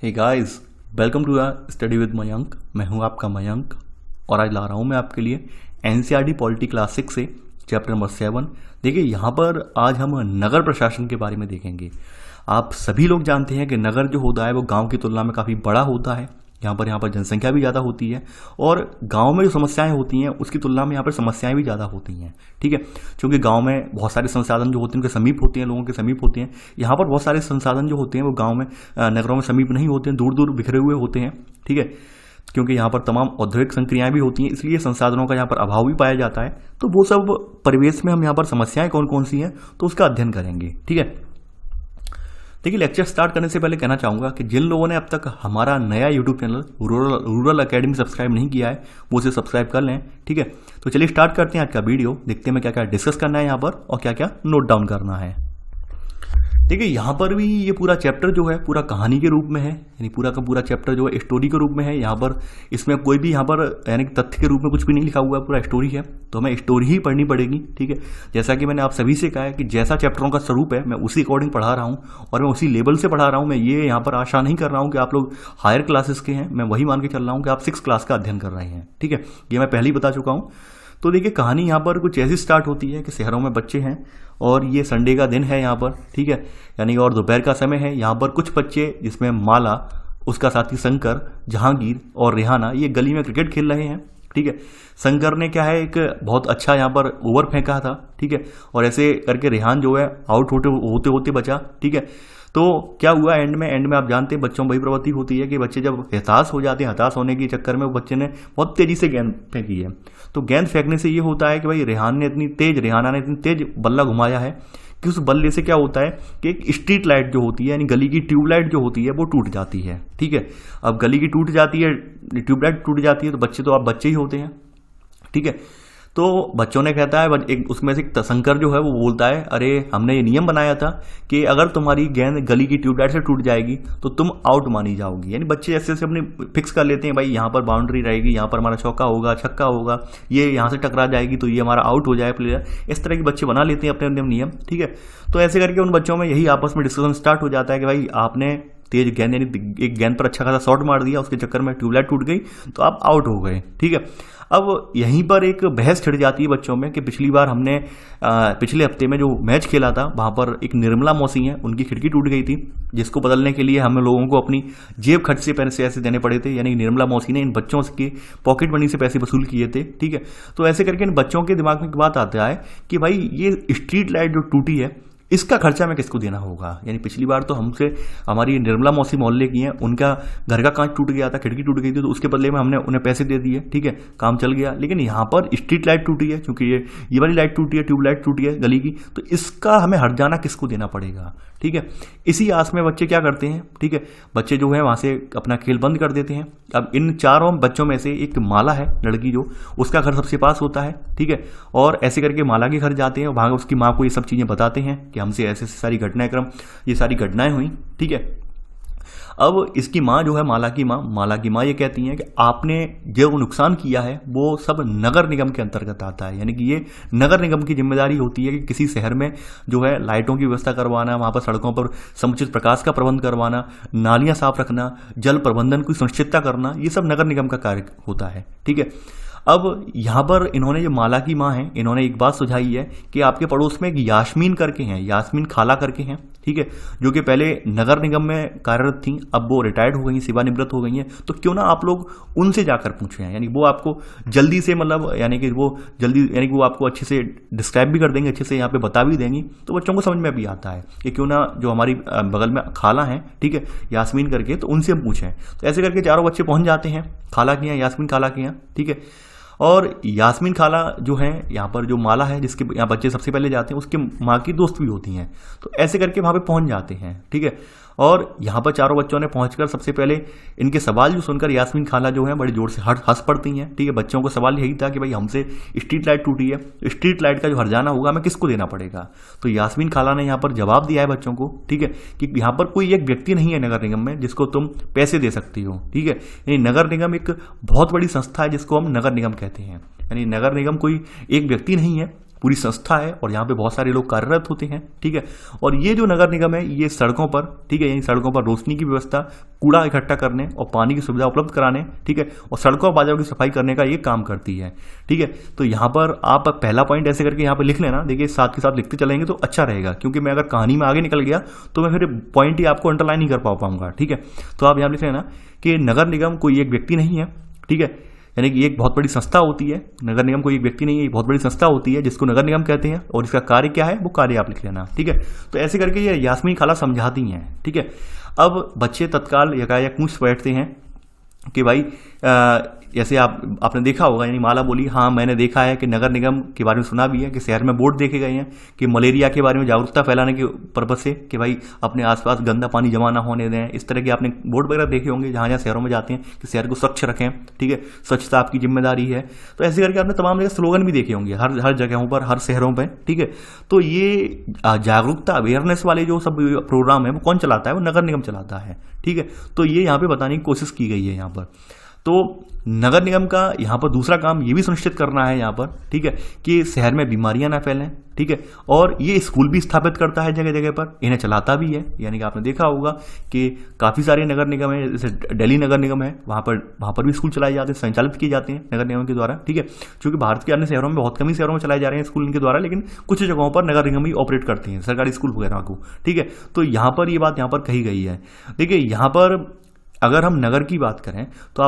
Hey guys, welcome to study with Mayank. मैं हूं आपका मयंक और आज ला रहा हूं मैं आपके लिए एनसीईआरटी पॉलिटी क्लास 6 से चैप्टर नंबर 7। देखिए यहाँ पर आज हम नगर प्रशासन के बारे में देखेंगे। आप सभी लोग जानते हैं कि नगर जो होता है वो गांव की तुलना में काफ़ी बड़ा होता है। यहाँ पर जनसंख्या भी ज़्यादा होती है और गांव में जो समस्याएं होती हैं उसकी तुलना में यहाँ पर समस्याएं भी ज़्यादा होती हैं। ठीक है, क्योंकि गांव में बहुत सारे संसाधन जो होते हैं उनके समीप होते हैं, लोगों के समीप होते हैं। यहाँ पर बहुत सारे संसाधन जो होते हैं वो गाँव में नगरों में समीप नहीं होते हैं, दूर दूर बिखरे हुए होते हैं। ठीक है, क्योंकि यहाँ पर तमाम औद्योगिक संक्रियाएं भी होती हैं, इसलिए संसाधनों का यहाँ पर अभाव भी पाया जाता है। तो वो सब परिवेश में हम यहाँ पर समस्याएं कौन कौन सी हैं तो उसका अध्ययन करेंगे। ठीक है, देखिए लेक्चर स्टार्ट करने से पहले कहना चाहूँगा कि जिन लोगों ने अब तक हमारा नया YouTube channel rural academy subscribe नहीं किया है वो उसे सब्सक्राइब कर लें। ठीक है, तो चलिए स्टार्ट करते हैं आज का वीडियो। देखते हैं मैं क्या क्या डिस्कस करना है यहाँ पर और क्या क्या नोट डाउन करना है। देखिए यहाँ पर भी ये पूरा चैप्टर जो है पूरा कहानी के रूप में है, यानी पूरा का पूरा चैप्टर जो है स्टोरी के रूप में है। यहाँ पर इसमें कोई भी यहाँ पर यानी तथ्य के रूप में कुछ भी नहीं लिखा हुआ है, पूरा स्टोरी है, तो हमें स्टोरी ही पढ़नी पड़ेगी। ठीक है, जैसा कि मैंने आप सभी से कहा है कि जैसा चैप्टरों का स्वरूप है मैं उसी अकॉर्डिंग पढ़ा रहा हूँ और मैं उसी लेवल से पढ़ा रहा हूँ। मैं ये यहाँ पर आशा नहीं कर रहा हूँ कि आप लोग हायर क्लासेस के हैं, मैं वही मान के चल रहा हूँ कि आप 6 क्लास का अध्ययन कर रहे हैं। ठीक है, ये मैं पहले ही बता चुका हूँ। तो देखिए कहानी यहाँ पर कुछ ऐसी स्टार्ट होती है कि शहरों में बच्चे हैं और ये संडे का दिन है यहाँ पर। ठीक है, यानी और दोपहर का समय है। यहाँ पर कुछ बच्चे जिसमें माला, उसका साथी शंकर, जहांगीर और रेहाना ये गली में क्रिकेट खेल रहे हैं। ठीक है, शंकर ने क्या है एक बहुत अच्छा यहाँ पर ओवर फेंका था। ठीक है, और ऐसे करके रेहान जो है आउट होते होते बचा। ठीक है, तो क्या हुआ एंड में आप जानते हैं बच्चों में वही प्रवृत्ति होती है कि बच्चे जब हताश हो जाते हैं, हताश होने के चक्कर में वो बच्चे ने बहुत तेजी से गेंद फेंकी है। तो गेंद फेंकने से ये होता है कि भाई रेहाना ने इतनी तेज बल्ला घुमाया है कि उस बल्ले से क्या होता है कि एक स्ट्रीट लाइट जो होती है यानी गली की ट्यूबलाइट जो होती है वो टूट जाती है। ठीक है, अब गली की टूट जाती है, ट्यूबलाइट टूट जाती है तो बच्चे तो आप बच्चे ही होते हैं। ठीक है, तो बच्चों ने कहता है एक उसमें से शंकर जो है वो बोलता है अरे हमने ये नियम बनाया था कि अगर तुम्हारी गेंद गली की ट्यूबलाइट से टूट जाएगी तो तुम आउट मानी जाओगी। यानी बच्चे ऐसे ऐसे अपने फिक्स कर लेते हैं भाई यहाँ पर बाउंड्री रहेगी, यहाँ पर हमारा चौका होगा, छक्का होगा, ये यहाँ से टकरा जाएगी तो ये हमारा आउट हो जाए प्लेयर। इस तरह के बच्चे बना लेते हैं अपने अपने नियम। ठीक है, तो ऐसे करके उन बच्चों में यही आपस में डिस्कशन स्टार्ट हो जाता है कि भाई आपने तेज गेंद यानी एक गेंद पर अच्छा खासा शॉट मार दिया, उसके चक्कर में ट्यूबलाइट टूट गई तो आप आउट हो गए। ठीक है, अब यहीं पर एक बहस छिड़ जाती है बच्चों में कि पिछली बार हमने पिछले हफ्ते में जो मैच खेला था वहाँ पर एक निर्मला मौसी हैं, उनकी खिड़की टूट गई थी जिसको बदलने के लिए हम लोगों को अपनी जेब खर्च से पैसे देने पड़े थे। यानी निर्मला मौसी ने इन बच्चों की पॉकेट मनी से पैसे वसूल किए थे। ठीक है, तो ऐसे करके इन बच्चों के दिमाग में एक बात आता है कि भाई ये स्ट्रीट लाइट जो टूटी है इसका खर्चा मैं किसको देना होगा। यानी पिछली बार तो हमसे हमारी निर्मला मौसी मोहल्ले की हैं, उनका घर का कांच टूट गया था, खिड़की टूट गई थी, तो उसके बदले में हमने उन्हें पैसे दे दिए। ठीक है, काम चल गया। लेकिन यहाँ पर स्ट्रीट लाइट टूटी है, क्योंकि ये वाली लाइट टूटी है, ट्यूबलाइट टूटी है गली की, तो इसका हमें हर्जाना किसको देना पड़ेगा। ठीक है, इसी आस में बच्चे क्या करते हैं, ठीक है, बच्चे जो है वहाँ से अपना खेल बंद कर देते हैं। अब इन चारों बच्चों में से एक माला है लड़की जो, उसका घर सबसे पास होता है। ठीक है, और ऐसे करके माला के घर जाते हैं और वहाँ उसकी माँ को ये सब चीज़ें बताते हैं कि हमसे ऐसे सारी घटनाक्रम ये सारी घटनाएं हुई। ठीक है, अब इसकी माँ जो है माला की माँ ये कहती हैं कि आपने जो नुकसान किया है वो सब नगर निगम के अंतर्गत आता है। यानी कि ये नगर निगम की जिम्मेदारी होती है कि किसी शहर में जो है लाइटों की व्यवस्था करवाना, वहाँ पर सड़कों पर समुचित प्रकाश का प्रबंध करवाना, नालियाँ साफ रखना, जल प्रबंधन की सुनिश्चितता करना, ये सब नगर निगम का कार्य होता है। ठीक है, अब यहाँ पर इन्होंने जो माला की माँ है इन्होंने एक बात सुझाई है कि आपके पड़ोस में एक यास्मीन करके हैं, यास्मीन खाला करके हैं। ठीक है, जो कि पहले नगर निगम में कार्यरत थी, अब वो रिटायर्ड हो गई, सेवानिवृत्त हो गई हैं, तो क्यों ना आप लोग उनसे जाकर पूछें। यानी वो आपको जल्दी से मतलब यानी कि वो आपको अच्छे से डिस्क्राइब भी कर देंगे, अच्छे से यहाँ पे बता भी देंगी, तो बच्चों को समझ में भी आता है कि क्यों ना जो हमारी बगल में खाला हैं, ठीक है, यास्मीन करके, तो उनसे हम पूछें। तो ऐसे करके चारों बच्चे पहुंच जाते हैं खाला के यहाँ, यास्मीन खाला के यहाँ। ठीक है, और यास्मीन खाला जो है यहाँ पर जो माला है जिसके यहाँ बच्चे सबसे पहले जाते हैं उसके माँ की दोस्त भी होती हैं, तो ऐसे करके वहाँ पे पहुँच जाते हैं। ठीक है, और यहाँ पर चारों बच्चों ने पहुंचकर सबसे पहले इनके सवाल जो सुनकर यास्मीन खाला जो है बड़ी जोर से हंस पड़ती हैं। ठीक है, बच्चों को सवाल यही था कि भाई हमसे स्ट्रीट लाइट टूटी है, तो स्ट्रीट लाइट का जो हर्जाना होगा हमें किसको देना पड़ेगा। तो यास्मीन खाला ने यहाँ पर जवाब दिया है बच्चों को, ठीक है, कि यहाँ पर कोई एक व्यक्ति नहीं है नगर निगम में जिसको तुम पैसे दे सकती हो। ठीक है, यानी नगर निगम एक बहुत बड़ी संस्था है जिसको हम नगर निगम कहते हैं। यानी नगर निगम कोई एक व्यक्ति नहीं है, पूरी संस्था है और यहाँ पे बहुत सारे लोग कार्यरत होते हैं, ठीक है। और ये जो नगर निगम है ये सड़कों पर, ठीक है, यानी सड़कों पर रोशनी की व्यवस्था, कूड़ा इकट्ठा करने और पानी की सुविधा उपलब्ध कराने, ठीक है, और सड़कों और बाजारों की सफाई करने का ये काम करती है, ठीक है। तो यहाँ पर आप पहला पॉइंट ऐसे करके यहाँ पर लिख लेना, देखिए साथ के साथ लिखते चलेंगे तो अच्छा रहेगा, क्योंकि मैं अगर कहानी में आगे निकल गया तो मैं फिर पॉइंट ही आपको अंडरलाइन नहीं कर पाऊंगा, ठीक है। तो आप यहाँ लिख लेना कि नगर निगम कोई एक व्यक्ति नहीं है, ठीक है, यानी कि एक बहुत बड़ी संस्था होती है। नगर निगम कोई एक व्यक्ति नहीं है, एक बहुत बड़ी संस्था होती है जिसको नगर निगम कहते हैं, और इसका कार्य क्या है वो कार्य आप लिख लेना, ठीक है। तो ऐसे करके ये यास्मीन खाला समझाती हैं, ठीक है। अब बच्चे तत्काल यकायक पूछ बैठते हैं कि भाई जैसे आपने देखा होगा, यानी माला बोली हाँ मैंने देखा है कि नगर निगम के बारे में सुना भी है कि शहर में बोर्ड देखे गए हैं कि मलेरिया के बारे में जागरूकता फैलाने के पर्पज से कि भाई अपने आसपास गंदा पानी जमा ना होने दें, इस तरह के आपने बोर्ड वगैरह देखे होंगे जहाँ जहाँ शहरों में जाते हैं कि शहर को स्वच्छ रखें, ठीक है, स्वच्छता आपकी जिम्मेदारी है। तो ऐसे करके आपने तमाम जगह स्लोगन भी देखे होंगे हर जगहों पर, हर शहरों पर, ठीक है। तो ये जागरूकता अवेयरनेस वाले जो सब प्रोग्राम है वो कौन चलाता है, वो नगर निगम चलाता है, ठीक है। तो ये यहाँ पे बताने की कोशिश की गई है यहाँ पर। तो नगर निगम का यहाँ पर दूसरा काम ये भी सुनिश्चित करना है यहाँ पर, ठीक है, कि शहर में बीमारियां ना फैलें, ठीक है। और ये स्कूल भी स्थापित करता है जगह जगह पर, इन्हें चलाता भी है, यानी कि आपने देखा होगा कि काफ़ी सारे नगर निगम है, जैसे दिल्ली नगर निगम है, वहाँ पर भी स्कूल चलाए जाते हैं, संचालित किए जाते हैं नगर निगम के द्वारा, ठीक है। क्योंकि भारत के अन्य शहरों में बहुत कम ही शहरों में चलाए जा रहे हैं स्कूल इनके द्वारा, लेकिन कुछ जगहों पर नगर निगम ही ऑपरेट करते हैं सरकारी स्कूल वगैरह को, ठीक है। तो यहाँ पर ये बात यहाँ पर कही गई है। देखिए यहाँ पर अगर हम नगर की बात करें तो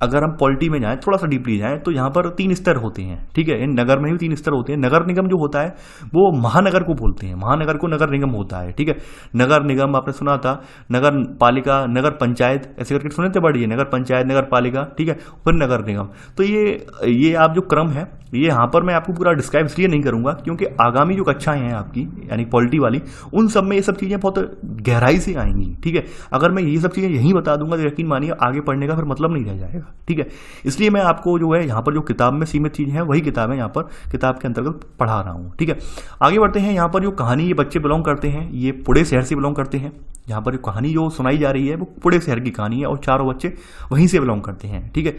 अगर हम पॉलिटी में जाएं, थोड़ा सा डीपली जाएं, तो यहाँ पर 3 स्तर होते हैं, ठीक है। इन नगर में भी 3 स्तर होते हैं। नगर निगम जो होता है वो महानगर को बोलते हैं, महानगर को नगर निगम होता है, ठीक है। नगर निगम आपने सुना था, नगर पालिका, नगर पंचायत, ऐसे करके सुने थे बढ़िए, नगर पंचायत, नगर पालिका, ठीक है, फिर नगर निगम। तो ये आप जो क्रम है ये यहाँ पर मैं आपको पूरा डिस्क्राइब इसलिए नहीं करूंगा क्योंकि आगामी जो कक्षाएं हैं आपकी यानी पॉलिटी वाली, उन सब में ये सब चीज़ें बहुत गहराई से आएंगी, ठीक है। अगर मैं ये सब चीज़ें यहीं बता दूंगा तो यकीन मानिए आगे पढ़ने का फिर मतलब नहीं रह जाएगा, ठीक है। इसलिए मैं आपको जो है यहाँ पर जो किताब में सीमित चीज़ें हैं वही किताब है यहाँ पर किताब के अंतर्गत पढ़ा रहा हूँ, ठीक है। आगे बढ़ते हैं। यहाँ पर जो कहानी ये बच्चे बिलोंग करते हैं ये पुणे शहर से बिलोंग करते हैं। यहाँ पर जो कहानी जो सुनाई जा रही है वो पुणे शहर की कहानी है और चारों बच्चे वहीं से बिलोंग करते हैं, ठीक है।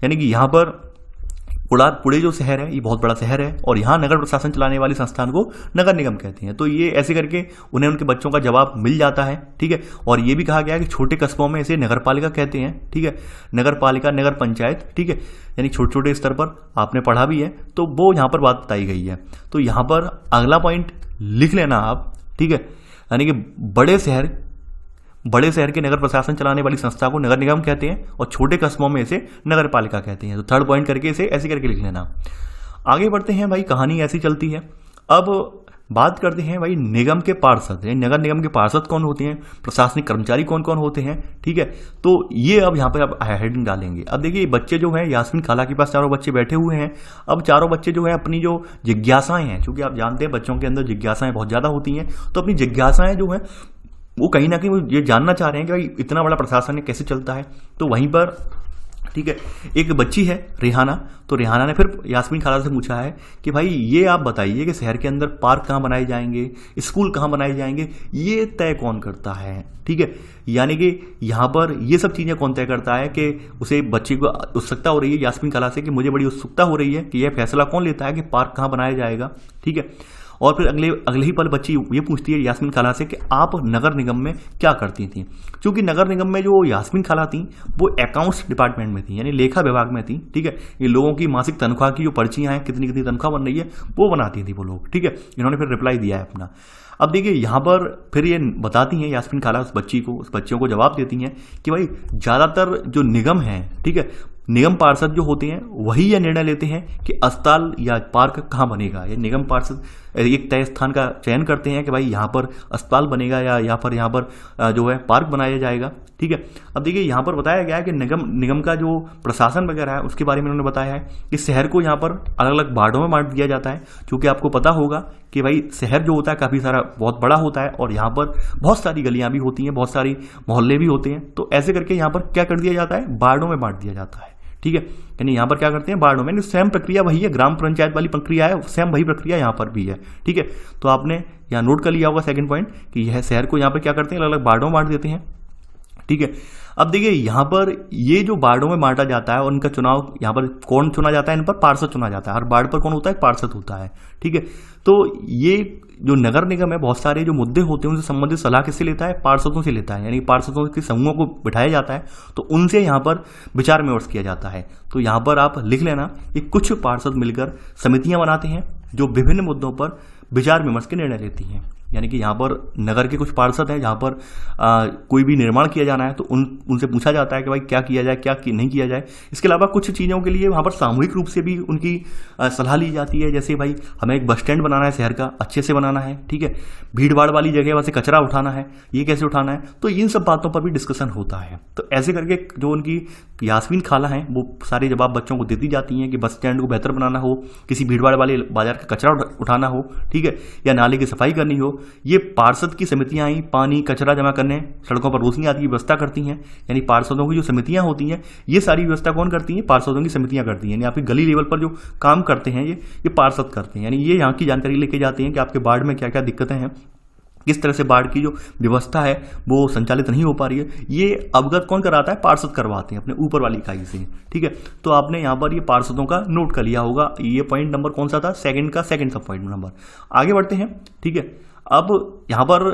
यानी कि यहाँ पर पुणे जो शहर है ये बहुत बड़ा शहर है और यहाँ नगर प्रशासन चलाने वाली संस्थान को नगर निगम कहते हैं। तो ये ऐसे करके उन्हें उनके बच्चों का जवाब मिल जाता है, ठीक है। और ये भी कहा गया है कि छोटे कस्बों में इसे नगर पालिका कहते हैं, ठीक है, नगर पालिका, नगर पंचायत, ठीक है, यानी छोटे छोटे स्तर पर आपने पढ़ा भी है, तो वो यहाँ पर बात बताई गई है। तो यहाँ पर अगला पॉइंट लिख लेना आप, ठीक है, यानी कि बड़े शहर के नगर प्रशासन चलाने वाली संस्था को नगर निगम कहते हैं और छोटे कस्बों में इसे नगर पालिका कहते हैं। तो थर्ड पॉइंट करके इसे ऐसे करके लिख लेना। आगे बढ़ते हैं भाई, कहानी ऐसी चलती है। अब बात करते हैं भाई निगम के पार्षद, नगर निगम के पार्षद कौन होते हैं, प्रशासनिक कर्मचारी कौन कौन होते हैं, ठीक है। तो ये अब यहाँ पे आप हेडिंग डालेंगे। अब देखिए बच्चे जो हैं, यास्मीन खाला के पास चारों बच्चे बैठे हुए हैं। अब चारों बच्चे जो है अपनी जो जिज्ञासाएं हैं, क्योंकि आप जानते हैं बच्चों के अंदर जिज्ञासाएं बहुत ज़्यादा होती हैं, तो अपनी जिज्ञासाएं जो है वो कहीं ना कहीं वो ये जानना चाह रहे हैं कि भाई इतना बड़ा प्रशासन कैसे चलता है। तो वहीं पर, ठीक है, एक बच्ची है रेहाना, तो रेहाना ने फिर यास्मीन खाला से पूछा है कि भाई ये आप बताइए कि शहर के अंदर पार्क कहाँ बनाए जाएंगे, स्कूल कहाँ बनाए जाएंगे, ये तय कौन करता है, ठीक है। यानी कि यहाँ पर ये सब चीज़ें कौन तय करता है कि उसे बच्ची को उत्सुकता हो रही है यास्मीन खाला से कि मुझे बड़ी उत्सुकता हो रही है कि यह फैसला कौन लेता है कि पार्क कहाँ बनाया जाएगा, ठीक है। और फिर अगले ही पल बच्ची ये पूछती है यास्मीन खाला से कि आप नगर निगम में क्या करती थी। क्योंकि नगर निगम में जो यास्मीन खाला थी वो अकाउंट्स डिपार्टमेंट में थी, यानी लेखा विभाग में थी, ठीक है। ये लोगों की मासिक तनख्वाह की जो पर्चियां हैं, कितनी कितनी तनख्वाह बन रही है, वो बनाती थी वो लोग, ठीक है। इन्होंने फिर रिप्लाई दिया है अपना। अब देखिए यहाँ पर फिर ये बताती हैं यास्मीन खाला उस बच्चियों को जवाब देती हैं कि भाई ज़्यादातर जो निगम है, ठीक है, निगम पार्षद जो होते हैं वही यह निर्णय लेते हैं कि अस्पताल या पार्क कहाँ बनेगा। ये निगम पार्षद एक तय स्थान का चयन करते हैं कि भाई यहाँ पर अस्पताल बनेगा या यहाँ पर जो है पार्क बनाया जाएगा, ठीक है। अब देखिए यहाँ पर बताया गया है कि निगम का जो प्रशासन वगैरह है उसके बारे में उन्होंने बताया है कि शहर को यहाँ पर अलग अलग वार्डों में बांट दिया जाता है। क्योंकि आपको पता होगा कि भाई शहर जो होता है काफ़ी सारा बहुत बड़ा होता है और यहाँ पर बहुत सारी गलियाँ भी होती हैं, बहुत सारी मोहल्ले भी होते हैं। तो ऐसे करके यहाँ पर क्या कर दिया जाता है, वार्डों में बांट दिया जाता है, ठीक है। यानी यहाँ पर क्या करते हैं, वार्डों में, सेम प्रक्रिया वही है, ग्राम पंचायत वाली प्रक्रिया है, सेम वही प्रक्रिया यहाँ पर भी है, ठीक है। तो आपने यहाँ नोट कर लिया होगा सेकंड पॉइंट कि यह शहर को यहाँ पर क्या करते हैं, अलग अलग वार्डों में बांट देते हैं, ठीक है। अब देखिए यहाँ पर ये जो वार्डों में बांटा जाता है और उनका चुनाव यहाँ पर कौन चुना जाता है, इन पर पार्षद चुना जाता है। हर वार्ड पर कौन होता है, पार्षद होता है, ठीक है। तो ये जो नगर निगम है, बहुत सारे जो मुद्दे होते हैं उनसे संबंधित सलाह किससे लेता है, पार्षदों से लेता है। यानी पार्षदों के समूहों को बिठाया जाता है, तो उनसे यहाँ पर विचार विमर्श किया जाता है। तो यहाँ पर आप लिख लेना कि कुछ पार्षद मिलकर समितियां बनाते हैं जो विभिन्न मुद्दों पर विचार विमर्श के निर्णय लेती हैं। यानी कि यहाँ पर नगर के कुछ पार्षद हैं, जहाँ पर कोई भी निर्माण किया जाना है तो उनसे पूछा जाता है कि भाई क्या किया जाए, क्या नहीं किया जाए। इसके अलावा कुछ चीज़ों के लिए वहाँ पर सामूहिक रूप से भी उनकी सलाह ली जाती है। जैसे भाई हमें एक बस स्टैंड बनाना है शहर का, अच्छे से बनाना है, ठीक है। भीड़ भाड़ वाली जगह वहाँ से कचरा उठाना है, ये कैसे उठाना है, तो इन सब बातों पर भी डिस्कशन होता है। तो ऐसे करके जो उनकी यास्मीन खाला हैं वो सारे जवाब बच्चों को देती जाती हैं कि बस स्टैंड को बेहतर बनाना हो, किसी भीड़ भाड़ वाले बाजार का कचरा उठाना हो, ठीक है, या नाले की सफाई करनी हो। ये पार्षद की समितियां आई पानी कचरा जमा करने, सड़कों पर रोशनी आदि की व्यवस्था करती हैं। यानी पार्षदों की जो समितियां होती हैं ये सारी व्यवस्था कौन करती हैं, पार्षदों की समितियां करती हैं। यानी आपकी गली लेवल पर जो काम करते हैं ये पार्षद करते हैं। यानी ये यहाँ की जानकारी लेके जाते हैं कि आपके वार्ड में क्या क्या दिक्कतें हैं, किस तरह से बाढ़ की जो व्यवस्था है वो संचालित नहीं हो पा रही है, ये अवगत कौन कराता है, पार्षद करवाते हैं अपने ऊपर वाली इकाई से, ठीक है। तो आपने यहाँ पर ये पार्षदों का नोट कर लिया होगा। ये पॉइंट नंबर कौन सा था, सेकंड सब पॉइंट नंबर। आगे बढ़ते हैं, ठीक है। अब यहाँ पर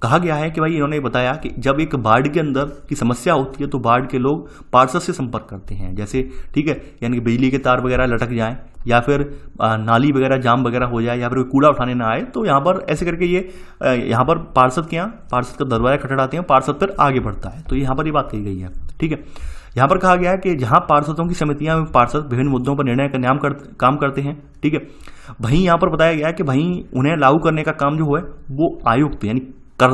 कहा गया है कि भाई इन्होंने बताया कि जब एक वार्ड के अंदर की समस्या होती है तो वार्ड के लोग पार्षद से संपर्क करते हैं, जैसे, ठीक है, यानी कि बिजली के तार वगैरह लटक जाएं या फिर नाली वगैरह जाम वगैरह हो जाए या फिर कूड़ा उठाने ना आए, तो यहाँ पर ऐसे करके ये यहाँ पर पार्षद के यहाँ पार्षद का दरवाजा खटखटाते हैं, पार्षद पर आगे बढ़ता है। तो यहाँ पर ये बात कही गई है, ठीक है। यहाँ पर कहा गया है कि जहाँ पार्षदों की समितियां में पार्षद विभिन्न मुद्दों पर निर्णय का काम करते हैं, ठीक है, वहीं यहाँ पर बताया गया है कि वहीं उन्हें लागू करने का काम जो है वो आयुक्त यानी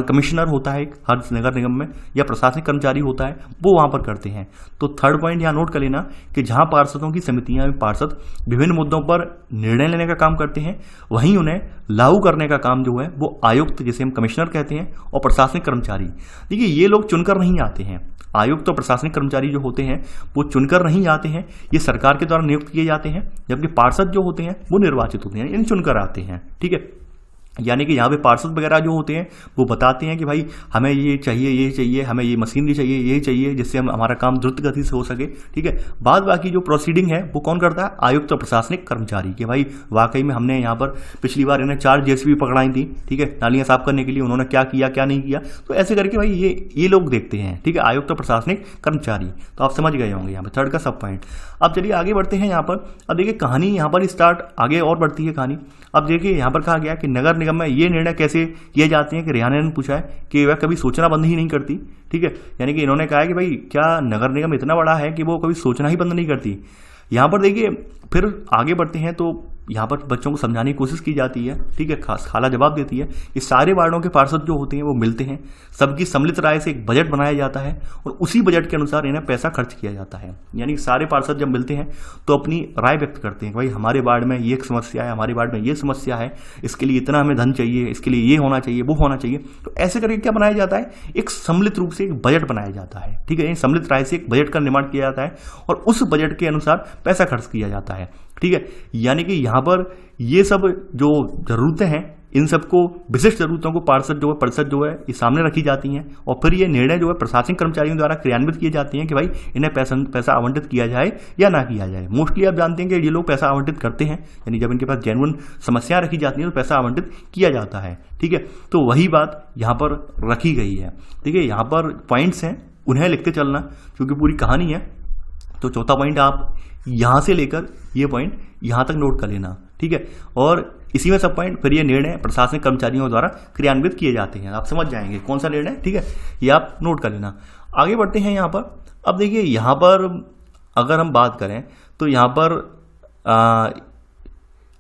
कमिश्नर होता है हर नगर निगम में, या प्रशासनिक कर्मचारी होता है, वो वहां पर करते हैं। तो थर्ड पॉइंट यहाँ नोट कर लेना कि जहां पार्षदों की समितियां में पार्षद विभिन्न मुद्दों पर निर्णय लेने का काम करते हैं, वहीं उन्हें लागू करने का काम जो है वो आयुक्त, जिसे हम कमिश्नर कहते हैं, और प्रशासनिक कर्मचारी। देखिए ये लोग चुनकर नहीं आते हैं, आयुक्त और प्रशासनिक कर्मचारी जो होते हैं वो चुनकर नहीं आते हैं, ये सरकार के द्वारा नियुक्त किए जाते हैं, जबकि पार्षद जो होते हैं वो निर्वाचित होते हैं, यानी चुनकर आते हैं, ठीक है। यानी कि यहाँ पे पार्षद वगैरह जो होते हैं वो बताते हैं कि भाई हमें ये चाहिए, हमें ये मशीनरी चाहिए, ये चाहिए, जिससे हमारा काम द्रुत गति से हो सके, ठीक है। बाद बाकी जो प्रोसीडिंग है वो कौन करता है, आयुक्त और प्रशासनिक कर्मचारी, कि भाई वाकई में हमने यहाँ पर पिछली बार इन्हें 4 जेसीबी पकड़ाई थी, ठीक है, नालियाँ साफ करने के लिए, उन्होंने क्या किया क्या नहीं किया, तो ऐसे करके भाई ये लोग देखते हैं, ठीक है, आयुक्त और प्रशासनिक कर्मचारी। तो आप समझ गए होंगे यहाँ पर थर्ड का सब पॉइंट। अब चलिए आगे बढ़ते हैं यहाँ पर। अब देखिए कहानी यहाँ पर स्टार्ट आगे और बढ़ती है कहानी। अब देखिए यहाँ पर कहा गया कि नगर निगम में ये निर्णय कैसे किए जाते हैं कि रेहाना ने पूछा है कि वह कभी सोचना बंद ही नहीं करती, ठीक है। यानी कि इन्होंने कहा है कि भाई क्या नगर निगम इतना बड़ा है कि वो कभी सोचना ही बंद नहीं करती। यहाँ पर देखिए फिर आगे बढ़ते हैं तो यहाँ पर बच्चों को समझाने की कोशिश की जाती है, ठीक है। खाला जवाब देती है कि सारे वार्डों के पार्षद जो होते हैं वो मिलते हैं, सबकी सम्मिलित राय से एक बजट बनाया जाता है और उसी बजट के अनुसार इन्हें पैसा खर्च किया जाता है। यानी सारे पार्षद जब मिलते हैं तो अपनी राय व्यक्त करते हैं कि भाई हमारे वार्ड में ये समस्या है, हमारे वार्ड में ये समस्या है, इसके लिए इतना हमें धन चाहिए, इसके लिए ये होना चाहिए, वो होना चाहिए। तो ऐसे करके क्या बनाया जाता है, एक सम्मिलित रूप से एक बजट बनाया जाता है, ठीक है। सम्मिलित राय से एक बजट का निर्माण किया जाता है और उस बजट के अनुसार पैसा खर्च किया जाता है, ठीक है। यानी कि यहाँ पर ये सब जो जरूरतें हैं, इन सबको विशिष्ट जरूरतों को पार्षद जो है परिषद जो है ये सामने रखी जाती हैं और फिर ये निर्णय जो है प्रशासनिक कर्मचारियों द्वारा क्रियान्वित किए जाते हैं कि भाई इन्हें पैसा आवंटित किया जाए या ना किया जाए। मोस्टली आप जानते हैं कि ये लोग पैसा आवंटित करते हैं, यानी जब इनके पास जेन्युइन समस्याएं रखी जाती हैं तो पैसा आवंटित किया जाता है, ठीक है। तो वही बात यहाँ पर रखी गई है, ठीक है। यहाँ पर पॉइंट्स हैं, उन्हें लिखते चलना क्योंकि पूरी कहानी है। तो चौथा पॉइंट आप यहाँ से लेकर ये पॉइंट यहाँ तक नोट कर लेना, ठीक है। और इसी में सब पॉइंट फिर ये निर्णय प्रशासनिक कर्मचारियों द्वारा क्रियान्वित किए जाते हैं। आप समझ जाएंगे कौन सा निर्णय, ठीक है, ये आप नोट कर लेना। आगे बढ़ते हैं यहाँ पर। अब देखिए यहाँ पर अगर हम बात करें तो यहाँ पर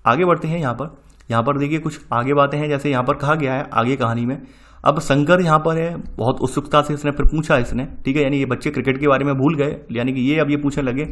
आगे बढ़ते हैं। यहाँ पर देखिए कुछ आगे बातें हैं, जैसे यहाँ पर कहा गया है आगे कहानी में। अब शंकर यहाँ पर है, बहुत उत्सुकता से इसने फिर पूछा इसने, ठीक है। यानी ये बच्चे क्रिकेट के बारे में भूल गए, यानी कि ये अब ये पूछने लगे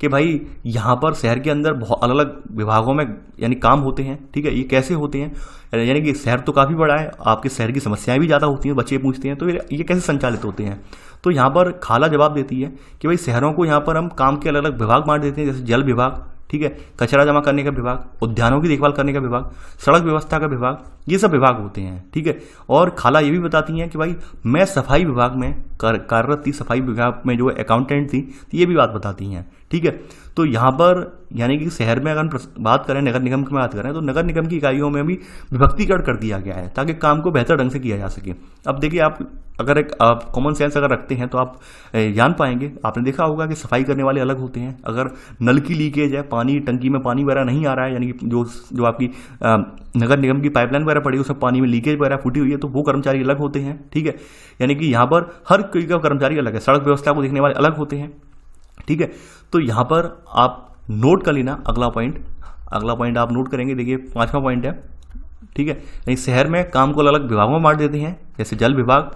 कि भाई यहाँ पर शहर के अंदर बहुत अलग अलग विभागों में यानी काम होते हैं, ठीक है, ये कैसे होते हैं। यानी कि शहर तो काफ़ी बड़ा है, आपके शहर की समस्याएं भी ज़्यादा होती हैं, बच्चे पूछते हैं, तो ये कैसे संचालित होते हैं। तो यहाँ पर खाला जवाब देती है कि भाई शहरों को यहाँ पर हम काम के अलग अलग विभाग बांट देते हैं, जैसे जल विभाग, ठीक है, कचरा जमा करने का विभाग, उद्यानों की देखभाल करने का विभाग, सड़क व्यवस्था का विभाग, ये सब विभाग होते हैं। ठीक है, और खाला ये भी बताती हैं कि भाई मैं सफाई विभाग में कार्यरत थी, सफाई विभाग में जो अकाउंटेंट थी, तो ये भी बात बताती हैं। ठीक है, तो यहाँ पर यानी कि शहर में अगर बात करें, नगर निगम की बात करें, तो नगर निगम की इकाइयों में भी विभक्तिकरण कर दिया गया है ताकि काम को बेहतर ढंग से किया जा सके। अब देखिए, आप अगर एक कॉमन सेंस अगर रखते हैं तो आप जान पाएंगे, आपने देखा होगा कि सफाई करने वाले अलग होते हैं। अगर नल की लीकेज है, पानी टंकी में पानी वगैरह नहीं आ रहा है, यानी कि जो आपकी नगर निगम की पाइपलाइन वगैरह पड़ी है, उसमें पानी में लीकेज वगैरह फूटी हुई है, तो वो कर्मचारी अलग होते हैं। ठीक है, यानी कि यहाँ पर हर कोई का कर्मचारी अलग है, सड़क व्यवस्था को देखने वाले अलग होते हैं। ठीक है, तो यहाँ पर आप नोट कर लेना अगला पॉइंट आप नोट करेंगे। देखिए 5वां पॉइंट है। ठीक है, यानी शहर में काम को अलग विभागों में बांट देते हैं, जैसे जल विभाग,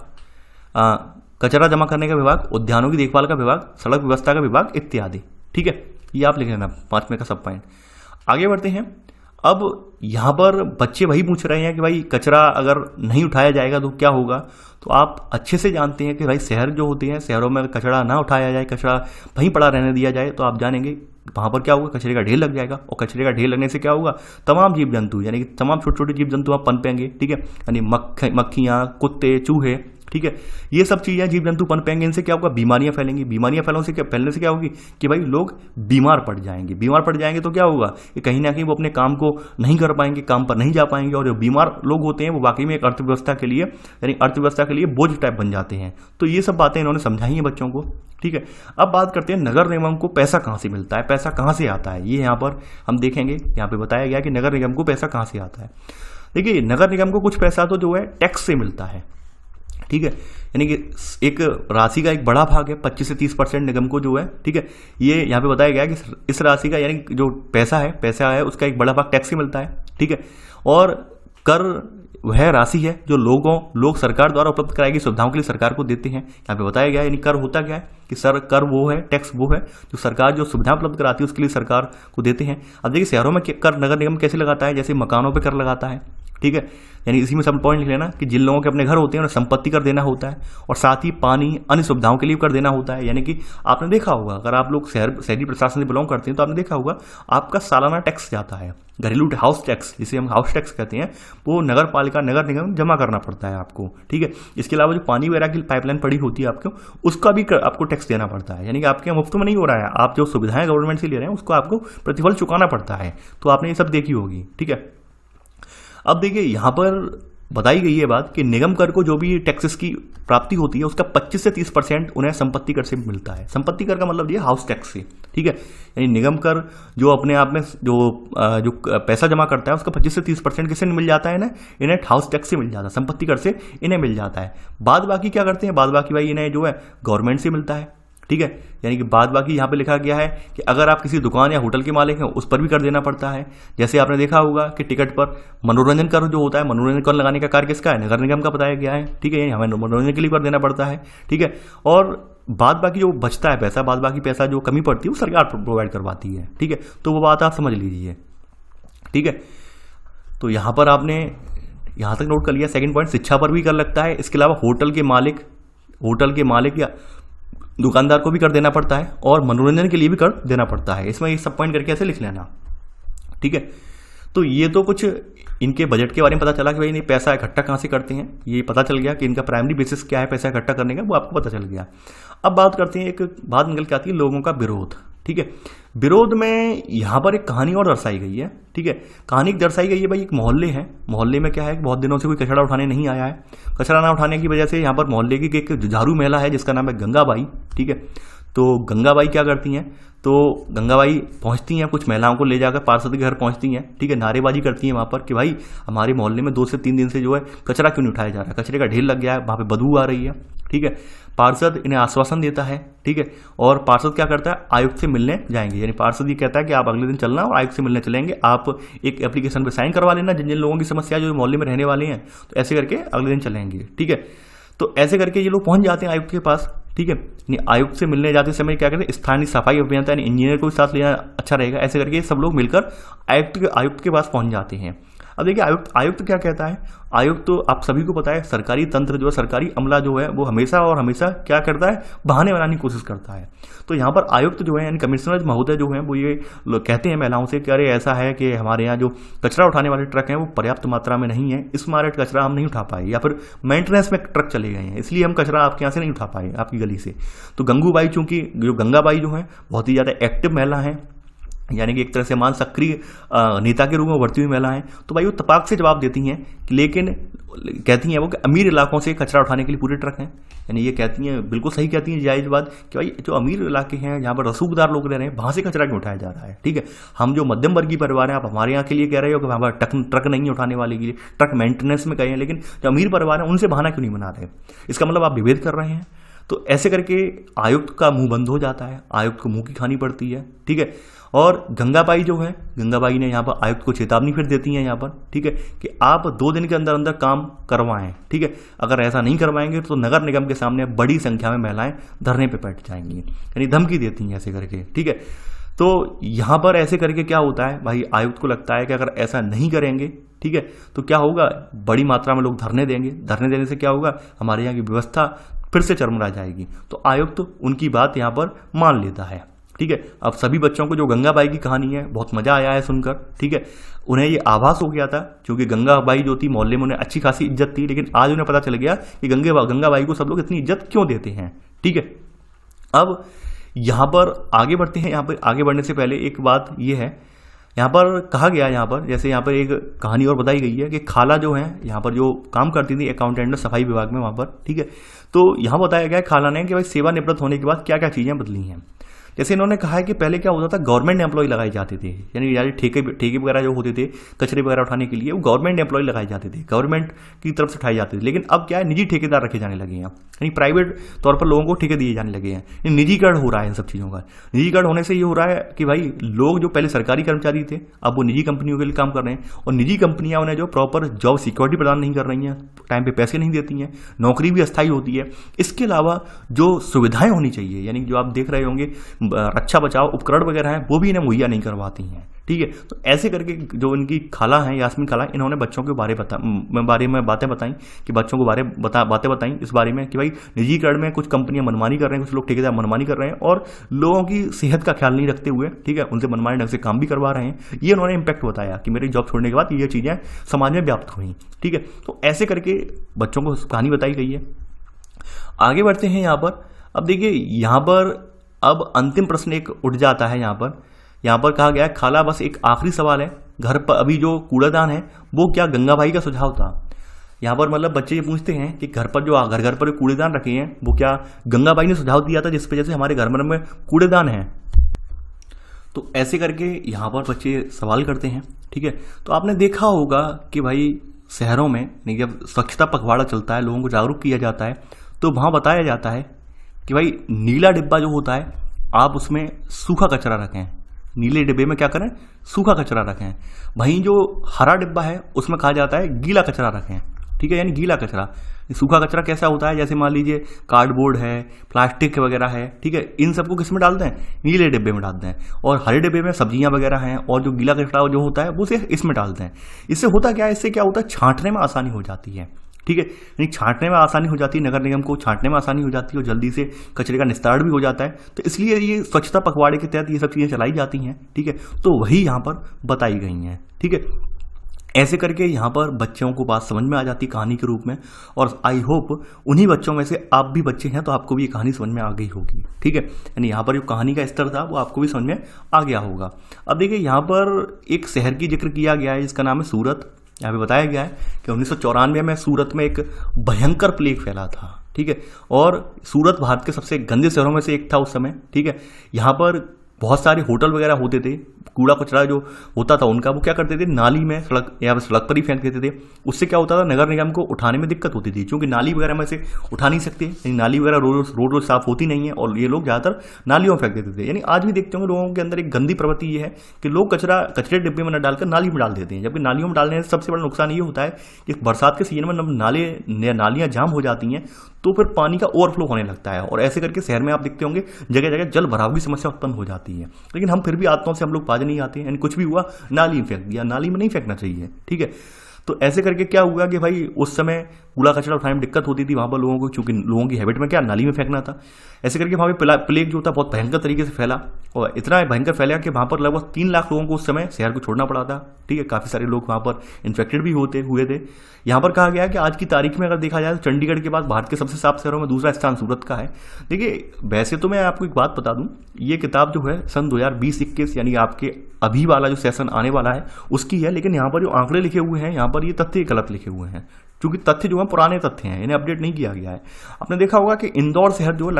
कचरा जमा करने का विभाग, उद्यानों की देखभाल का विभाग, सड़क व्यवस्था का विभाग इत्यादि। ठीक है, ये आप लिख लेना 5वें का सब पॉइंट। आगे बढ़ते हैं। अब यहाँ पर बच्चे वही पूछ रहे हैं कि भाई कचरा अगर नहीं उठाया जाएगा तो क्या होगा। तो आप अच्छे से जानते हैं कि भाई शहर जो होते हैं, शहरों में कचरा ना उठाया जाए, कचरा वहीं पड़ा रहने दिया जाए, तो आप जानेंगे वहाँ पर क्या होगा, कचरे का ढेर लग जाएगा। और कचरे का ढेर लगने से क्या होगा, तमाम जीव जंतु यानी कि तमाम छोटे छोटे जीव जंतु आप पनपेंगे। ठीक है, यानी मक्खियाँ, कुत्ते, चूहे, ठीक है, ये सब चीज़ें जीव जंतु पनपेंगे। इनसे क्या होगा, बीमारियां फैलेंगी। बीमारियां फैलने से क्या होगी कि भाई लोग बीमार पड़ जाएंगे। तो क्या होगा कि कहीं ना कहीं वो अपने काम को नहीं कर पाएंगे, काम पर नहीं जा पाएंगे, और जो बीमार लोग होते हैं वो वाकई में एक अर्थव्यवस्था के लिए बोझ टाइप बन जाते हैं। तो ये सब बातें इन्होंने समझाई हैं बच्चों को। ठीक है, अब बात करते हैं नगर निगम को पैसा कहाँ से मिलता है, पैसा कहाँ से आता है। ये यहाँ पर हम देखेंगे, यहाँ पे बताया गया कि नगर निगम को पैसा कहाँ से आता है। देखिए, नगर निगम को कुछ पैसा तो जो है टैक्स से मिलता है। ठीक है, यानी कि एक राशि का एक बड़ा भाग है, 25 से 30% निगम को जो है। ठीक है, ये यहाँ पे बताया गया कि इस राशि का यानी जो पैसा है उसका एक बड़ा भाग टैक्स से मिलता है। ठीक है, और कर वह राशि है जो लोग सरकार द्वारा उपलब्ध कराई गई सुविधाओं के लिए सरकार को देते हैं। यहाँ पे बताया गया, यानी कर होता क्या है कि कर वो है, टैक्स वो है जो सरकार जो सुविधा उपलब्ध कराती है उसके लिए सरकार को देते हैं। अब देखिए, शहरों में कर नगर निगम कैसे लगाता है, जैसे मकानों पर कर लगाता है। ठीक है, यानी इसी में सब पॉइंट लिख लेना कि जिन लोगों के अपने घर होते हैं उन्हें संपत्ति कर देना होता है, और साथ ही पानी, अन्य सुविधाओं के लिए कर देना होता है। यानी कि आपने देखा होगा, अगर आप लोग शहरी प्रशासन से बिलोंग करते हैं तो आपने देखा होगा आपका सालाना टैक्स जाता है, घरेलू हाउस टैक्स, जिसे हम हाउस टैक्स कहते हैं, वो नगर निगम जमा करना पड़ता है आपको। ठीक है, इसके अलावा जो पानी वगैरह की पाइपलाइन पड़ी होती है आपको, उसका भी आपको टैक्स देना पड़ता है। यानी कि आपके मुफ्त में नहीं हो रहा है, आप जो सुविधाएं गवर्नमेंट से ले रहे हैं उसको आपको प्रतिफल चुकाना पड़ता है। तो आपने ये सब देखी होगी। ठीक है, अब देखिए, यहां पर बताई गई है बात कि निगम कर को जो भी टैक्सेस की प्राप्ति होती है उसका 25 से 30% उन्हें संपत्ति कर से मिलता है। संपत्ति कर का मतलब ये हाउस टैक्स से। ठीक है, यानी निगम कर जो अपने आप में जो पैसा जमा करता है उसका 25 से 30% किससे मिल जाता है, इन्हें हाउस टैक्स से मिल जाता है, संपत्ति कर से इन्हें मिल जाता है। बाद बाकी क्या करते हैं, बाद बाकी भाई इन्हें जो है गवर्नमेंट से मिलता है। ठीक है, यानी कि बाद बाकी यहाँ पे लिखा गया है कि अगर आप किसी दुकान या होटल के मालिक हैं उस पर भी कर देना पड़ता है। जैसे आपने देखा होगा कि टिकट पर मनोरंजन कर जो होता है, मनोरंजन कर लगाने का कार्य किसका है, नगर निगम का बताया गया है। ठीक है, हमें मनोरंजन के लिए कर देना पड़ता है। ठीक है, और बाद बाकी जो बचता है पैसा, बाद बाकी पैसा जो कमी पड़ती है वो सरकार प्रोवाइड करवाती है। ठीक है, तो वो बात आप समझ लीजिए। ठीक है, तो यहाँ पर आपने यहाँ तक नोट कर लिया। सेकंड पॉइंट, शिक्षा पर भी कर लगता है। इसके अलावा होटल के मालिक या दुकानदार को भी कर देना पड़ता है, और मनोरंजन के लिए भी कर देना पड़ता है। इसमें ये सब पॉइंट करके ऐसे लिख लेना। ठीक है, तो ये तो कुछ इनके बजट के बारे में पता चला कि भाई इन्हें पैसा इकट्ठा कहाँ से करते हैं, ये पता चल गया कि इनका प्राइमरी बेसिस क्या है पैसा इकट्ठा करने का, वो आपको पता चल गया। अब बात करते हैं, एक बात निकल के आती है लोगों का विरोध। ठीक है, विरोध में यहाँ पर एक कहानी और दर्शाई गई है। ठीक है, कहानी दर्शाई गई है भाई, एक मोहल्ले है, मोहल्ले में क्या है, बहुत दिनों से कोई कचरा उठाने नहीं आया है। कचरा ना उठाने की वजह से यहाँ पर मोहल्ले की एक जुझारू महिला है जिसका नाम है गंगाबाई। ठीक है, तो गंगाबाई क्या करती हैं, तो गंगाबाई पहुंचती हैं, कुछ महिलाओं को ले जाकर पार्षद के घर पहुंचती हैं। ठीक है, नारेबाजी करती हैं वहाँ पर कि भाई हमारे मोहल्ले में 2 से 3 दिन से जो है कचरा क्यों नहीं उठाया जा रहा है, कचरे का ढेर लग गया है, वहाँ पे बदबू आ रही है। ठीक है, पार्षद इन्हें आश्वासन देता है। ठीक है, और पार्षद क्या करता है, आयुक्त से मिलने जाएंगे। यानी पार्षद ये कहता है कि आप अगले दिन चलना और आयुक्त से मिलने चलेंगे, आप एक एप्लीकेशन पे साइन करवा लेना, जिन जिन लोगों की समस्या जो मोहल्ले में रहने वाले हैं, तो ऐसे करके अगले दिन चलेंगे। ठीक है, तो ऐसे करके ये लोग पहुंच जाते हैं आयुक्त के पास। ठीक है, आयुक्त से मिलने जाते समय क्या करते हैं, स्थानीय सफाई अभियंता यानी इंजीनियर को साथ लेना अच्छा रहेगा। ऐसे करके सब लोग मिलकर आयुक्त के पास पहुंच जाते हैं। अब देखिए आयुक्त क्या कहता है, आयुक्त तो आप सभी को पता है, सरकारी तंत्र जो है, सरकारी अमला जो है वो हमेशा और हमेशा क्या करता है, बहाने बनाने की कोशिश करता है। तो यहाँ पर आयुक्त जो है यानी कमिश्नर महोदय जो है वो ये कहते हैं महिलाओं से कि अरे ऐसा है कि हमारे यहाँ जो कचरा उठाने वाले ट्रक हैं वो पर्याप्त मात्रा में नहीं है, इस मारे कचरा हम नहीं उठा पाए, या फिर मेंटेनेंस में ट्रक चले गए हैं इसलिए हम कचरा आपके यहाँ से नहीं उठा पाए आपकी गली से। तो गंगूबाई, चूंकि जो गंगाबाई जो है बहुत ही ज़्यादा एक्टिव महिला है, यानी कि एक तरह से मान सक्रिय नेता के रूप में उभरती हुई महिला है, तो भाई वो तपाक से जवाब देती हैं, लेकिन कहती हैं वो कि अमीर इलाकों से कचरा उठाने के लिए पूरे ट्रक हैं। यानी ये कहती हैं, बिल्कुल सही कहती हैं, जायज़ बात, कि भाई जो अमीर इलाके हैं जहाँ पर रसूखदार लोग रह रहे हैं वहाँ से कचरा क्यों उठाया जा रहा है। ठीक है, हम जो मध्यम वर्गीय परिवार हैं, आप हमारे यहाँ के लिए कह रहे हो कि वहाँ पर ट्रक नहीं है उठाने वाले के लिए, ट्रक मेंटेनेंस में गए हैं, लेकिन जो अमीर परिवार हैं उनसे बहाना क्यों नहीं बना रहे। इसका मतलब आप विभेद कर रहे हैं। तो ऐसे करके आयुक्त का मुंह बंद हो जाता है, आयुक्त को मुंह की खानी पड़ती है। ठीक है, और गंगाबाई जो है, गंगाबाई ने यहाँ पर आयुक्त को चेतावनी फिर देती है यहाँ पर, ठीक है, कि आप 2 दिन के अंदर अंदर काम करवाएं। ठीक है, अगर ऐसा नहीं करवाएंगे तो नगर निगम के सामने बड़ी संख्या में महिलाएं धरने पे बैठ जाएंगी, यानी धमकी देती हैं ऐसे करके। ठीक है, तो यहाँ पर ऐसे करके क्या होता है भाई, आयुक्त को लगता है कि अगर ऐसा नहीं करेंगे, ठीक है, तो क्या होगा, बड़ी मात्रा में लोग धरने देंगे, धरने देने से क्या होगा, हमारे यहाँ की व्यवस्था फिर से चरमरा जाएगी। तो आयुक्त उनकी बात यहाँ पर मान लेता है। ठीक है, अब सभी बच्चों को जो गंगाबाई की कहानी है बहुत मजा आया है सुनकर। ठीक है, उन्हें ये आभास हो गया था, क्योंकि गंगाबाई जो थी मोहल्ले में उन्हें अच्छी खासी इज्जत थी, लेकिन आज उन्हें पता चल गया कि गंगाबाई को सब लोग इतनी इज्जत क्यों देते हैं। ठीक है, अब यहाँ पर आगे बढ़ते हैं। यहाँ पर आगे बढ़ने से पहले एक बात ये है, यहाँ पर कहा गया, यहाँ पर जैसे यहाँ पर एक कहानी और बताई गई है कि खाला जो है यहाँ पर जो काम करती थी अकाउंटेंट सफाई विभाग में वहाँ पर। ठीक है, तो यहाँ बताया गया खाला ने कि भाई सेवानिवृत्त होने के बाद क्या क्या चीज़ें बदली हैं। जैसे इन्होंने कहा है कि पहले क्या होता था, गवर्नमेंट एम्प्लॉय लगाए जाते थे, यानी ठेके वगैरह जो होते थे कचरे वगैरह उठाने के लिए, वो गवर्नमेंट एम्प्लॉय लगाए जाते थे, गवर्नमेंट की तरफ से उठाए जाते थे। लेकिन अब क्या है, निजी ठेकेदार रखे जाने लगे हैं, यानी प्राइवेट तौर पर लोगों को ठेके दिए जाने लगे हैं। निजीकरण हो रहा है इन सब चीज़ों का। निजीकरण होने से ये हो रहा है कि भाई लोग जो पहले सरकारी कर्मचारी थे अब वो निजी कंपनियों के लिए काम कर रहे हैं, और निजी कंपनियां उन्हें जो प्रॉपर जॉब सिक्योरिटी प्रदान नहीं कर रही हैं, टाइम पे पैसे नहीं देती हैं, नौकरी भी अस्थायी होती है। इसके अलावा जो सुविधाएं होनी चाहिए, यानी जो आप देख रहे होंगे रक्षा बचाव उपकरण वगैरह हैं, वो भी इन्हें मुहैया नहीं करवाती हैं। ठीक है, तो ऐसे करके जो इनकी खाला है, यास्मीन खाला, इन्होंने बच्चों के बारे में बातें बताई, कि बच्चों को बातें बताई इस बारे में कि भाई निजीकरण में कुछ कंपनियां मनमानी कर रहे हैं, कुछ लोग ठेकेदार मनमानी कर रहे हैं, और लोगों की सेहत का ख्याल नहीं रखते हुए, ठीक है, उनसे मनमानी ढंग से काम भी करवा रहे हैं। ये उन्होंने इम्पैक्ट बताया कि मेरी जॉब छोड़ने के बाद ये चीज़ें समाज में व्याप्त हुई। ठीक है, तो ऐसे करके बच्चों को कहानी बताई गई है। आगे बढ़ते हैं यहाँ पर। अब देखिए यहाँ पर अब अंतिम प्रश्न एक उठ जाता है। यहाँ पर कहा गया है, खाला बस एक आखिरी सवाल है, घर पर अभी जो कूड़ादान है वो क्या गंगाबाई का सुझाव था। यहाँ पर मतलब बच्चे ये पूछते हैं कि घर पर जो घर पर कूड़ेदान रखे हैं वो क्या गंगाबाई ने सुझाव दिया था, जिस वजह से हमारे घर में कूड़ेदान है। तो ऐसे करके यहाँ पर बच्चे सवाल करते हैं। ठीक है, तो आपने देखा होगा कि भाई शहरों में जब स्वच्छता पखवाड़ा चलता है, लोगों को जागरूक किया जाता है, तो वहाँ बताया जाता है कि भाई नीला डिब्बा जो होता है आप उसमें सूखा कचरा रखें, नीले डिब्बे में क्या करें, सूखा कचरा रखें। वहीं जो हरा डिब्बा है उसमें कहा जाता है गीला कचरा रखें। ठीक है, यानी गीला कचरा। सूखा कचरा कैसा होता है, जैसे मान लीजिए कार्डबोर्ड है, प्लास्टिक वगैरह है, ठीक है, इन सबको किस में डालते हैं, नीले डिब्बे में डालते हैं, और हरे डिब्बे में सब्जियां वगैरह हैं, और जो गीला कचरा जो होता है वो से इसमें डालते हैं। इससे होता क्या है, इससे क्या होता है, छांटने में आसानी हो जाती है। ठीक है, यानी छांटने में आसानी हो जाती है, नगर निगम को छांटने में आसानी हो जाती है, और जल्दी से कचरे का निस्तारण भी हो जाता है। तो इसलिए ये स्वच्छता पखवाड़े के तहत ये सब चीज़ें चलाई जाती हैं। ठीक है, तो वही यहाँ पर बताई गई हैं। ठीक है, ऐसे करके यहाँ पर बच्चों को बात समझ में आ जाती कहानी के रूप में, और आई होप उन्हीं बच्चों में से आप भी बच्चे हैं तो आपको भी ये कहानी समझ में आ गई होगी। ठीक है, यानी यहाँ पर जो कहानी का स्तर था वो आपको भी समझ में आ गया होगा। अब देखिए यहाँ पर एक शहर की जिक्र किया गया है, जिसका नाम है सूरत। यहाँ पे बताया गया है कि 1994 में सूरत में एक भयंकर प्लेग फैला था। ठीक है, और सूरत भारत के सबसे गंदे शहरों में से एक था उस समय। ठीक है, यहाँ पर बहुत सारे होटल वगैरह होते थे, कूड़ा कचरा जो होता था उनका वो क्या करते थे, नाली में सड़क पर ही फेंक देते थे। उससे क्या होता था, नगर निगम को उठाने में दिक्कत होती थी, क्योंकि नाली वगैरह में से उठा नहीं सकते, यानी नाली वगैरह रोड साफ होती नहीं है, और ये लोग ज़्यादातर नालियों में फेंक देते थे। यानी आज भी देखते होंगे लोगों के अंदर एक गंदी प्रवृत्ति ये है कि लोग कचरे डिब्बे में न डालकर नाली में डाल देते हैं, जबकि नालियों में डालने से सबसे बड़ा नुकसान ये होता है कि बरसात के सीजन में जब नालियाँ जाम हो जाती हैं तो फिर पानी का ओवरफ्लो होने लगता है, और ऐसे करके शहर में आप देखते होंगे जगह जगह जल भराव की समस्या उत्पन्न हो जाती जाती है, लेकिन हम फिर भी आदतों से हम लोग बाज नहीं आते हैं। कुछ भी हुआ नाली में फेंक दिया, नाली में नहीं फेंकना चाहिए, ठीक है। तो ऐसे करके क्या हुआ कि भाई उस समय कूड़ा कचरा उठाने में दिक्कत होती थी वहाँ पर लोगों को, क्योंकि लोगों की हैबिट में क्या नाली में फेंकना था। ऐसे करके वहाँ पे प्लेग जो था बहुत भयंकर तरीके से फैला, और इतना भयंकर फैला कि वहाँ पर लगभग 3 लाख लोगों को उस समय शहर को छोड़ना पड़ा था, ठीक है। काफ़ी सारे लोग वहाँ पर इन्फेक्टेड भी हुए थे। यहाँ पर कहा गया है कि आज की तारीख में अगर देखा जाए तो चंडीगढ़ के बाद भारत के सबसे साफ शहरों में दूसरा स्थान सूरत का है। देखिए वैसे तो मैं आपको एक बात बता दूं, ये किताब जो है सन 2020-21 यानी आपके अभी वाला जो सेशन आने वाला है उसकी है, लेकिन यहाँ पर जो आंकड़े लिखे हुए हैं यहाँ पर ये तथ्य गलत लिखे हुए हैं, क्योंकि तथ्य जो है पुराने तथ्य हैं, इन्हें अपडेट नहीं किया गया है। आपने देखा होगा कि इंदौर शहर जो है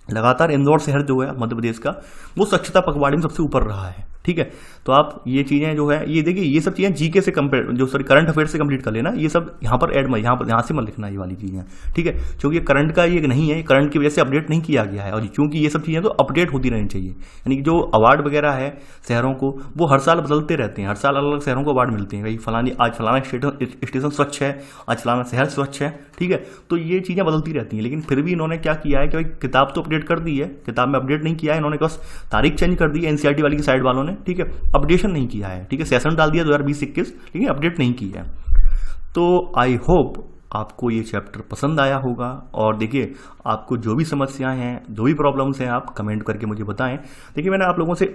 लगातार इंदौर शहर जो है मध्य प्रदेश का, वो स्वच्छता पखवाड़े में सबसे ऊपर रहा है, ठीक है। तो आप ये चीज़ें जो है ये देखिए, ये सब चीज़ें जीके से करंट अफेयर से कंप्लीट कर लेना, ये सब यहाँ पर ऐड यहाँ से मत लिखना ये वाली चीज़ें, ठीक है। क्योंकि करंट का ये नहीं है, करंट की वजह से अपडेट नहीं किया गया है, और क्योंकि ये सब चीज़ें तो अपडेट होती रहनी चाहिए। यानी कि जो अवार्ड वगैरह है शहरों को, वो हर साल बदलते रहते हैं, हर साल अलग अलग शहरों को अवार्ड मिलते हैं। भाई आज फलाना स्टेशन स्वच्छ है, आज फलाना शहर स्वच्छ है, ठीक है। तो ये चीज़ें बदलती रहती हैं, लेकिन फिर भी इन्होंने क्या किया है कि भाई किताब तो अपडेट कर दी है, किताब में अपडेट नहीं किया है इन्होंने, बस तारीख चेंज कर दी है एनसीईआरटी वाली की साइड वालों ने, ठीक है। अपडेशन नहीं किया है, ठीक है। सेशन डाल दिया 2020-21, लेकिन अपडेट नहीं किया है। तो आई होप आपको ये चैप्टर पसंद आया होगा, और देखिए आपको जो भी समस्याएं हैं, जो भी प्रॉब्लम्स हैं, आप कमेंट करके मुझे बताएं। देखिए मैंने आप लोगों से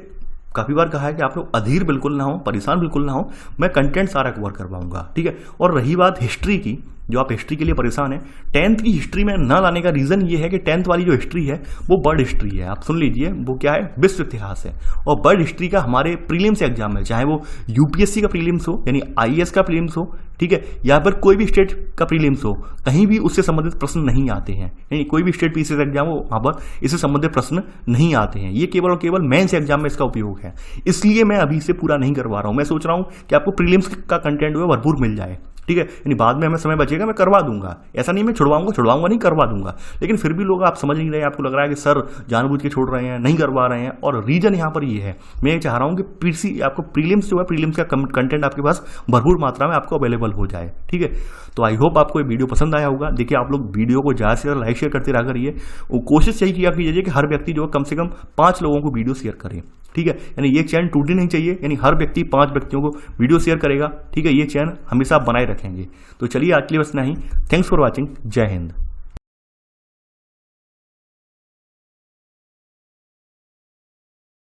काफ़ी बार कहा है कि आप लोग अधीर बिल्कुल ना हो, परेशान बिल्कुल ना हो, मैं कंटेंट सारा कवर करवाऊंगा, ठीक है। और रही बात हिस्ट्री की, जो आप हिस्ट्री के लिए परेशान हैं, 10th की हिस्ट्री में ना लाने का रीज़न ये है कि 10th वाली जो हिस्ट्री है वो वर्ल्ड हिस्ट्री है। आप सुन लीजिए, वो क्या है, विश्व इतिहास है। और वर्ल्ड हिस्ट्री का हमारे प्रीलिम्स एग्जाम में, चाहे वो यूपीएससी का प्रीलिम्स हो यानी आईएएस का प्रीलिम्स हो, ठीक है, या फिर कोई भी स्टेट का प्रीलिम्स हो, कहीं भी उससे संबंधित प्रश्न नहीं आते हैं। यानी कोई भी स्टेट पीसीएस एग्जाम हो, वहाँ पर इससे संबंधित प्रश्न नहीं आते हैं। ये केवल और केवल मेंस एग्जाम में इसका उपयोग है, इसलिए मैं अभी से पूरा नहीं करवा रहा हूँ। मैं सोच रहा हूँ कि आपको प्रीलिम्स का कंटेंट जो है भरपूर मिल जाए, ठीक है। यानी बाद में हमें समय बचेगा, मैं करवा दूंगा, ऐसा नहीं मैं छुड़वाऊंगा नहीं, करवा दूंगा। लेकिन फिर भी लोग आप समझ नहीं रहे, आपको लग रहा है कि सर जानबूझ के छोड़ रहे हैं, नहीं करवा रहे हैं, और रीजन यहाँ पर ये है। मैं ये चाह रहा हूँ कि आपको प्रीलिम्स जो है, प्रीलिम्स का कंटेंट आपके पास भरपूर मात्रा में आपको अवेलेबल हो जाए, ठीक है। तो आई होप आपको ये वीडियो पसंद आया होगा। देखिए आप लोग वीडियो को ज़्यादा से ज़्यादा लाइक शेयर करते रहा करिए, कोशिश यही किया कीजिए कि हर व्यक्ति जो है कम से कम 5 लोगों को वीडियो शेयर करे, ठीक है। यानी ये चैन टूटनी नहीं चाहिए, यानी हर व्यक्ति 5 व्यक्तियों को वीडियो शेयर करेगा, ठीक है। ये चैन हमेशा आप बनाए रखेंगे। तो चलिए आज के लिए बस इतना ही। Thanks for watching. जय हिंद।